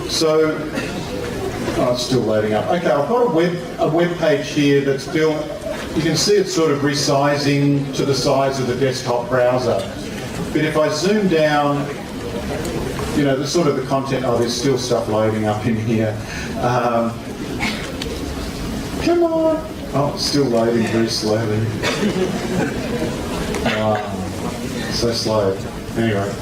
So, oh, it's still loading up. Okay, I've got a web page here that's built. You can see it's sort of resizing to the size of the desktop browser. But if I zoom down, you know, the sort of the content, oh, there's still stuff loading up in here. Come on. Oh, it's still loading very slowly. So slow. Anyway.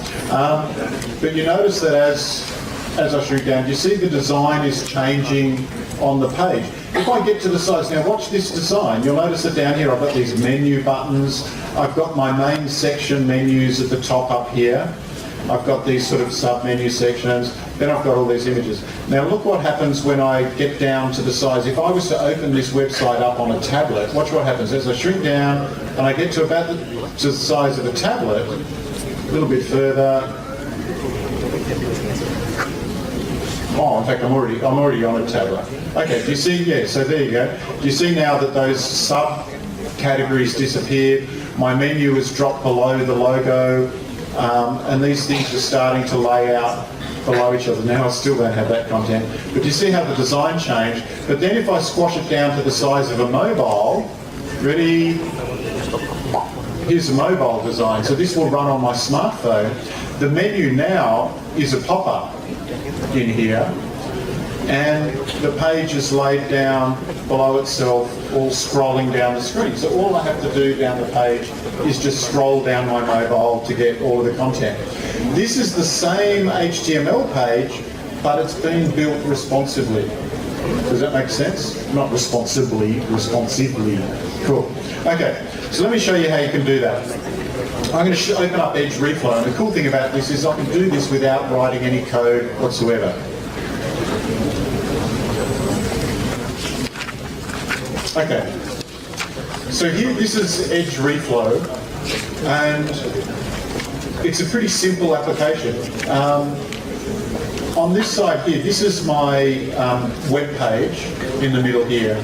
But you notice that as I shrink down, you see the design is changing on the page. If I get to the size, now watch this design, you'll notice that down here I've got these menu buttons, I've got my main section menus at the top up here, I've got these sort of sub-menu sections, then I've got all these images. Now look what happens when I get down to the size. If I was to open this website up on a tablet, watch what happens. As I shrink down and I get to about to the size of a tablet, a little bit further. Oh, in fact, I'm already on a tablet. Okay, do you see? Yeah, so there you go. Do you see now that those sub-categories disappeared? My menu is dropped below the logo, and these things are starting to lay out below each other. Now I still don't have that content, but do you see how the design changed? But then if I squash it down to the size of a mobile, ready? Here's a mobile design. So this will run on my smartphone. The menu now is a pop-up in here, and the page is laid down below itself, all scrolling down the screen. So all I have to do down the page is just scroll down my mobile to get all of the content. This is the same HTML page, but it's been built responsively. Does that make sense? Not responsibly, responsively. Cool. Okay, so let me show you how you can do that. I'm going to open up Edge Reflow, and the cool thing about this is I can do this without writing any code whatsoever. Okay, so here this is Edge Reflow, and it's a pretty simple application. On this side here, this is my web page in the middle here,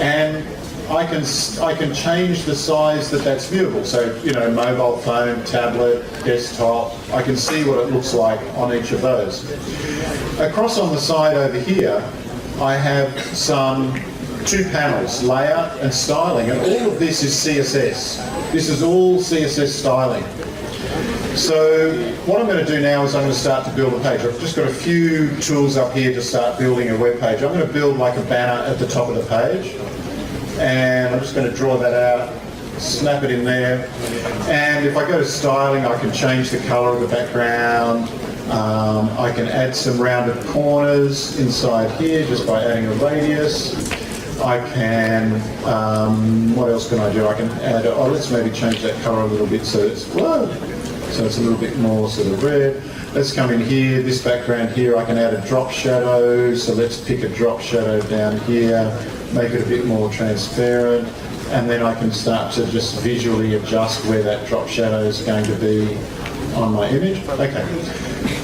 and I can change the size that's viewable. So, you know, mobile phone, tablet, desktop, I can see what it looks like on each of those. Across on the side over here, I have two panels, layout and styling, and all of this is CSS. This is all CSS styling. So what I'm going to do now is I'm going to start to build a page. I've just got a few tools up here to start building a web page. I'm going to build like a banner at the top of the page. And I'm just going to draw that out, snap it in there, and if I go to styling, I can change the colour of the background. I can add some rounded corners inside here just by adding a radius. I can, what else can I do? I can add, let's maybe change that colour a little bit so it's, so it's a little bit more sort of red. Let's come in here, this background here, I can add a drop shadow, so let's pick a drop shadow down here, make it a bit more transparent, and then I can start to just visually adjust where that drop shadow is going to be on my image. Okay.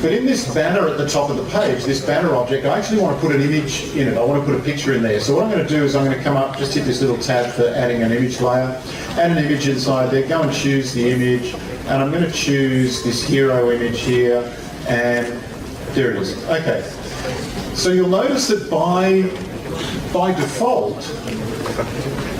But in this banner at the top of the page, this banner object, I actually want to put an image in it. I want to put a picture in there. So what I'm going to do is I'm going to come up, just hit this little tab for adding an image layer, add an image inside there, go and choose the image, and I'm going to choose this hero image here, and there it is. Okay. So you'll notice that by default,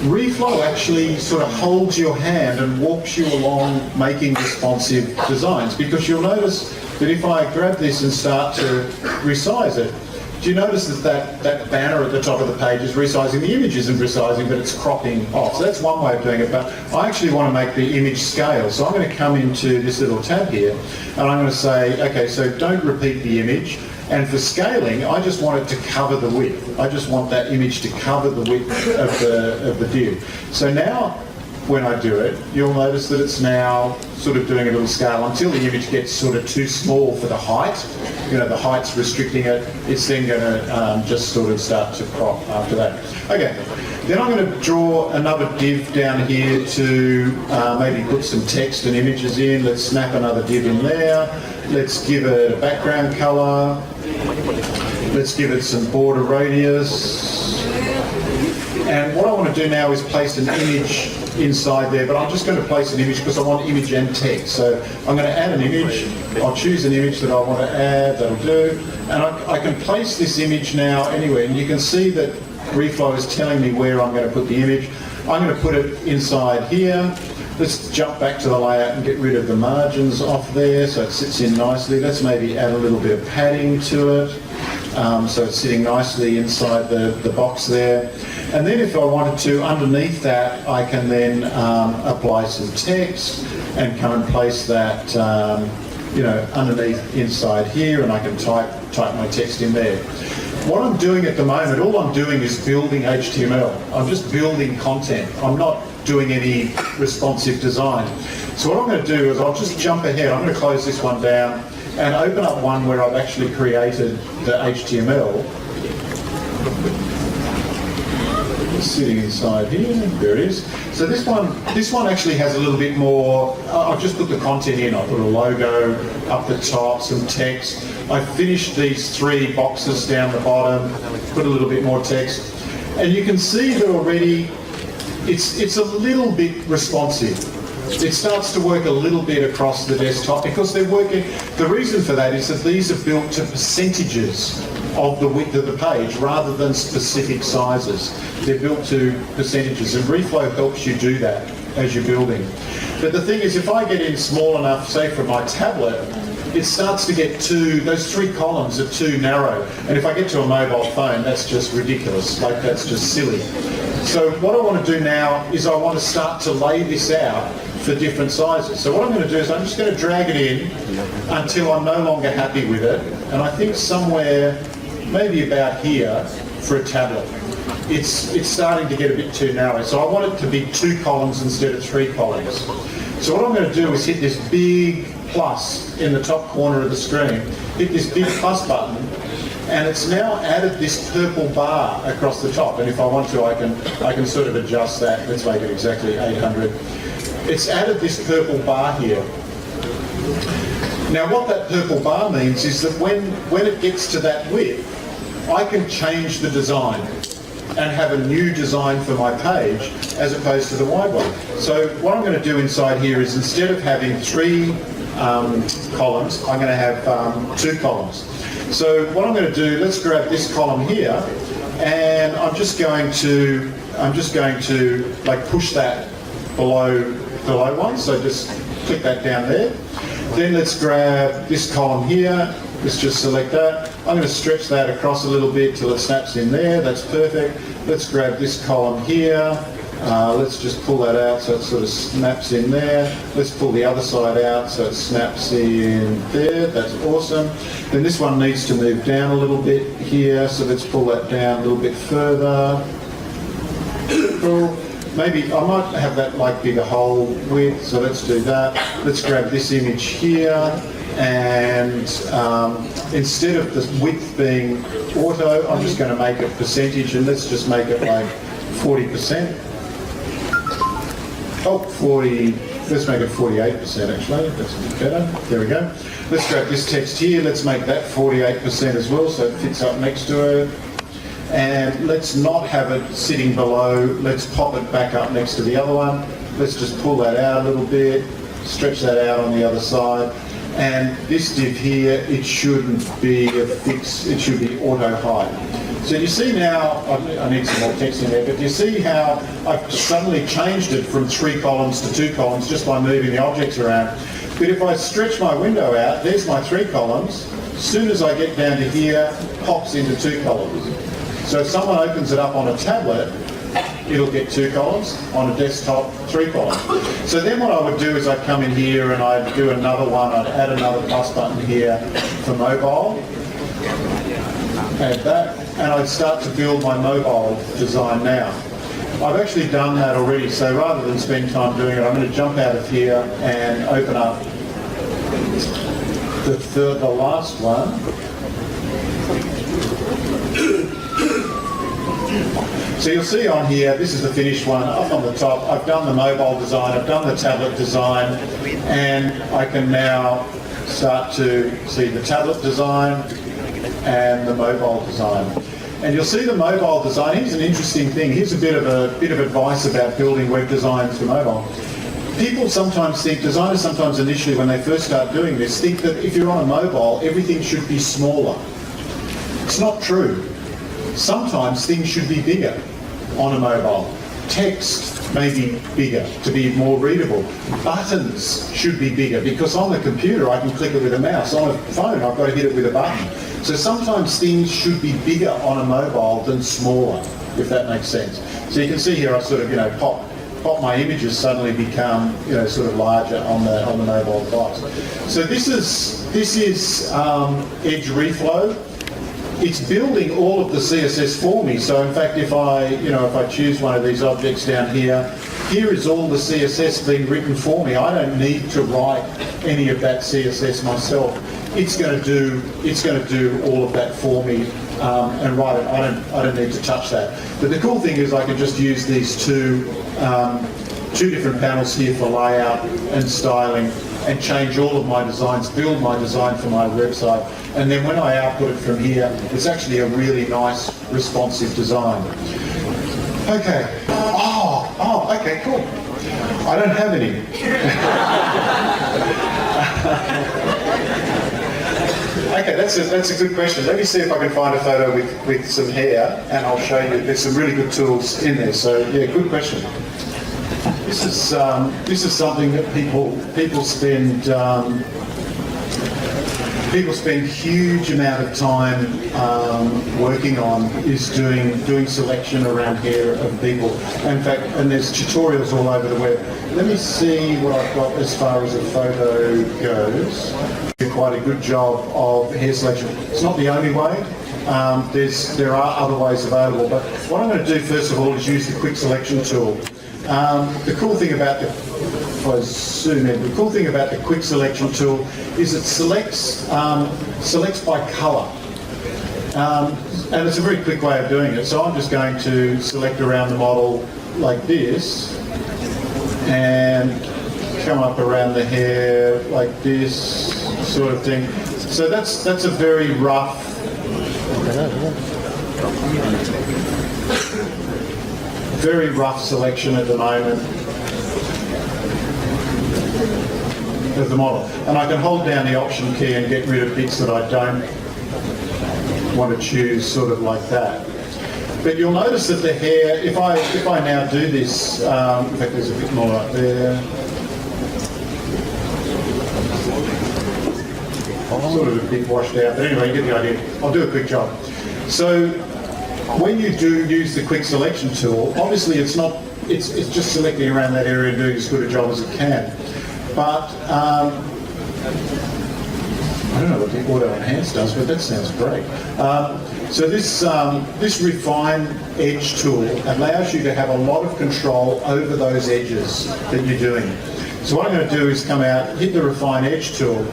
Reflow actually sort of holds your hand and walks you along making responsive designs, because you'll notice that if I grab this and start to resize it, do you notice that banner at the top of the page is resizing? The image isn't resizing, but it's cropping off. So that's one way of doing it, but I actually want to make the image scale. So I'm going to come into this little tab here, and I'm going to say, okay, so don't repeat the image. And for scaling, I just want it to cover the width. I just want that image to cover the width of the div. So now, when I do it, you'll notice that it's now sort of doing a little scale until the image gets sort of too small for the height. You know, the height's restricting it. It's then going to just sort of start to crop after that. Okay. Then I'm going to draw another div down here to maybe put some text and images in. Let's snap another div in there. Let's give it a background color. Let's give it some border radius. And what I want to do now is place an image inside there, but I'm just going to place an image because I want image and text. So I'm going to add an image. I'll choose an image that I want to add, that'll do. And I can place this image now anywhere. And you can see that Reflow is telling me where I'm going to put the image. I'm going to put it inside here. Let's jump back to the layout and get rid of the margins off there so it sits in nicely. Let's maybe add a little bit of padding to it. So it's sitting nicely inside the box there. And then if I wanted to, underneath that, I can then apply some text and come and place that, underneath inside here, and I can type my text in there. What I'm doing at the moment, all I'm doing is building HTML. I'm just building content. I'm not doing any responsive design. So what I'm going to do is I'll just jump ahead. I'm going to close this one down and open up one where I've actually created the HTML. It's sitting inside here. There it is. So this one actually has a little bit more. I've just put the content in. I put a logo up the top, some text. I finished these 3 boxes down the bottom. Put a little bit more text, and you can see that already. It's a little bit responsive. It starts to work a little bit across the desktop because they're working. The reason for that is that these are built to percentages of the width of the page rather than specific sizes. They're built to percentages, and Reflow helps you do that as you're building. But the thing is, if I get in small enough, say for my tablet, it starts to get those 3 columns are too narrow. And if I get to a mobile phone, that's just ridiculous. Like, that's just silly. So what I want to do now is I want to start to lay this out for different sizes. So what I'm going to do is I'm just going to drag it in until I'm no longer happy with it. And I think somewhere, maybe about here, for a tablet. It's starting to get a bit too narrow. So I want it to be 2 columns instead of 3 columns. So what I'm going to do is hit this big plus in the top corner of the screen. Hit this big plus button, and it's now added this purple bar across the top. And if I want to, I can sort of adjust that. Let's make it exactly 800. It's added this purple bar here. Now what that purple bar means is that when it gets to that width, I can change the design and have a new design for my page as opposed to the wide one. So what I'm going to do inside here is, instead of having 3 columns, I'm going to have 2 columns. So what I'm going to do, let's grab this column here, and I'm just going to like push that below one. So just click that down there. Then let's grab this column here. Let's just select that. I'm going to stretch that across a little bit till it snaps in there. That's perfect. Let's grab this column here. Let's just pull that out so it sort of snaps in there. Let's pull the other side out so it snaps in there. That's awesome. Then this one needs to move down a little bit here, so let's pull that down a little bit further. Cool. Maybe I might have that like be the whole width, so let's do that. Let's grab this image here, and instead of the width being auto, I'm just going to make it percentage, and let's just make it like 40%. Oh, 40, let's make it 48% actually, that's a bit better. There we go. Let's grab this text here, let's make that 48% as well so it fits up next to it. And let's not have it sitting below, let's pop it back up next to the other one. Let's just pull that out a little bit, stretch that out on the other side. And this div here, it shouldn't be a fix, it should be auto height. So you see now, I need some more text in there, but you see how I've suddenly changed it from 3 columns to 2 columns just by moving the objects around. But if I stretch my window out, there's my 3 columns. As soon as I get down to here, pops into 2 columns. So if someone opens it up on a tablet, it'll get 2 columns, on a desktop 3 columns. So then what I would do is I'd come in here and I'd do another one, I'd add another plus button here for mobile, add that, and I'd start to build my mobile design now. I've actually done that already, so rather than spend time doing it, I'm going to jump out of here and open up the last one. So you'll see on here, this is the finished one. Up on the top, I've done the mobile design, I've done the tablet design, and I can now start to see the tablet design and the mobile design. And you'll see the mobile design. Here's an interesting thing. Here's a bit of advice about building web designs for mobile. People sometimes think, designers sometimes initially when they first start doing this, think that if you're on a mobile, everything should be smaller. It's not true. Sometimes things should be bigger on a mobile. Text may be bigger to be more readable. Buttons should be bigger because on the computer I can click it with a mouse. On a phone I've got to hit it with a button. So sometimes things should be bigger on a mobile than smaller, if that makes sense. So you can see here I sort of, pop my images suddenly become, sort of larger on the mobile device. So this is Edge Reflow. It's building all of the CSS for me. So in fact, if I choose one of these objects down here, here is all the CSS being written for me. I don't need to write any of that CSS myself. It's going to do all of that for me and write it. I don't need to touch that. But the cool thing is I can just use these two different panels here for layout and styling and change all of my designs, build my design for my website. And then when I output it from here, it's actually a really nice responsive design. Okay. Oh, okay, cool. I don't have any. Okay, that's a good question. Let me see if I can find a photo with some hair, and I'll show you. There's some really good tools in there. So yeah, good question. This is something that people spend huge amount of time working on, is doing selection around here of people. In fact, and there's tutorials all over the web. Let me see what I've got as far as a photo goes. Quite a good job of hair selection. It's not the only way. There are other ways available, but what I'm going to do first of all is use the quick selection tool. The cool thing about the quick selection tool is it selects by colour, and it's a very quick way of doing it. So I'm just going to select around the model like this, and come up around the hair like this sort of thing. So that's a very rough. Very rough selection at the moment of the model. And I can hold down the Option key and get rid of bits that I don't want to choose, sort of like that. But you'll notice that the hair, if I now do this, in fact there's a bit more up there. Sort of a bit washed out, but anyway, you get the idea. I'll do a quick job. So when you do use the quick selection tool, obviously it's just selecting around that area and doing as good a job as it can. But I don't know what the auto enhance does, but that sounds great. So this refine edge tool allows you to have a lot of control over those edges that you're doing. So what I'm going to do is come out, hit the refine edge tool,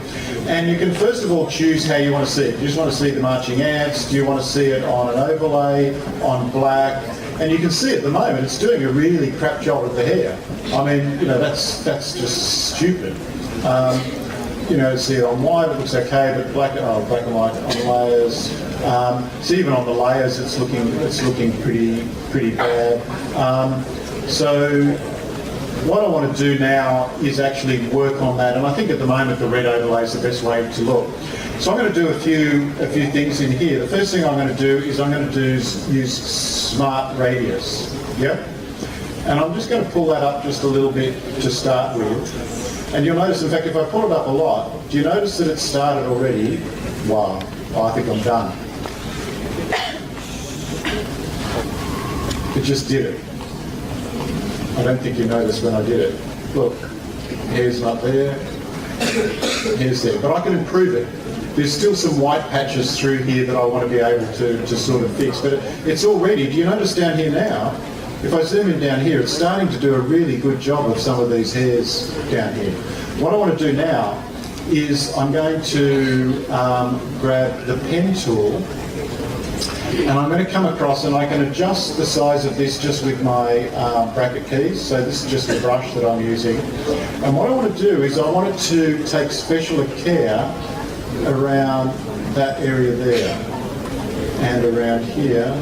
and you can first of all choose how you want to see it. Do you just want to see the marching ants? Do you want to see it on an overlay, on black? And you can see at the moment it's doing a really crap job of the hair. I mean, that's just stupid. See it on white, it looks okay, but black and white on layers. So even on the layers, it's looking pretty bad. So what I want to do now is actually work on that, and I think at the moment the red overlay is the best way to look. So I'm going to do a few things in here. The first thing I'm going to do is use Smart Radius. Yep. And I'm just going to pull that up just a little bit to start with. And you'll notice, in fact, if I pull it up a lot, do you notice that it started already? Wow. I think I'm done. It just did it. I don't think you noticed when I did it. Look, hair's not there, hair's there. But I can improve it. There's still some white patches through here that I want to be able to sort of fix. But it's already, do you notice down here now, if I zoom in down here, it's starting to do a really good job of some of these hairs down here. What I want to do now is I'm going to grab the pen tool, and I'm going to come across and I can adjust the size of this just with my bracket keys. So this is just the brush that I'm using. And what I want to do is I want it to take special care around that area there. and around here,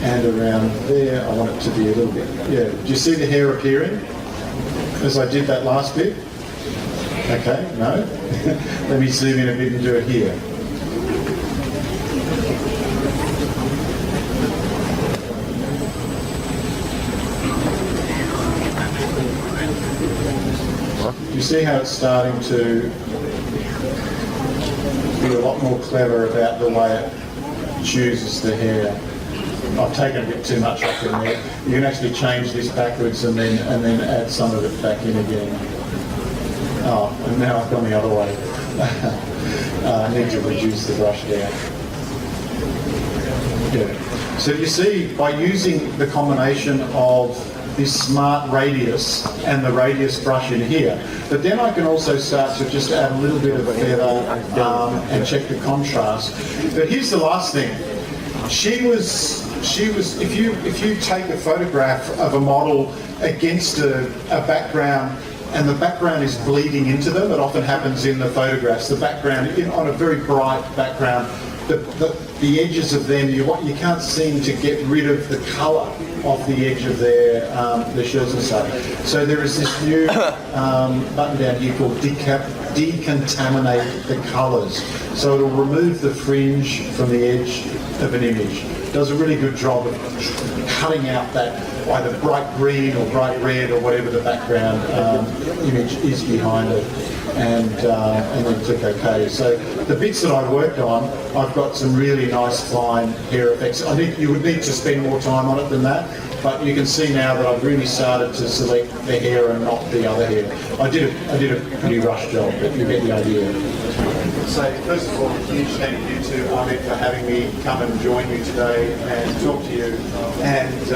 and around there. I want it to be a little bit, yeah. Do you see the hair appearing as I did that last bit? Okay, no? Let me zoom in a bit and do it here. You see how it's starting to be a lot more clever about the way it chooses the hair. I've taken a bit too much off in there. You can actually change this backwards and then add some of it back in again. Oh, and now I've gone the other way. I need to reduce the brush down. Yeah. So you see, by using the combination of this smart radius and the radius brush in here, but then I can also start to just add a little bit of feather and check the contrast. But here's the last thing. She was. If you take a photograph of a model against a background, and the background is bleeding into them, it often happens in the photographs. The background on a very bright background, the edges of them, you can't seem to get rid of the colour off the edge of their shirts and stuff. So there is this new button down here called decontaminate the colours. So it'll remove the fringe from the edge of an image. Does a really good job of cutting out that either bright green or bright red or whatever the background image is behind it, and then click OK. So the bits that I worked on, I've got some really nice fine hair effects. You would need to spend more time on it than that, but you can see now that I've really started to select the hair and not the other hair. I did a pretty rush job, but you get the idea. So first of all, huge thank you to Amit for having me come and join you today and talk to you. And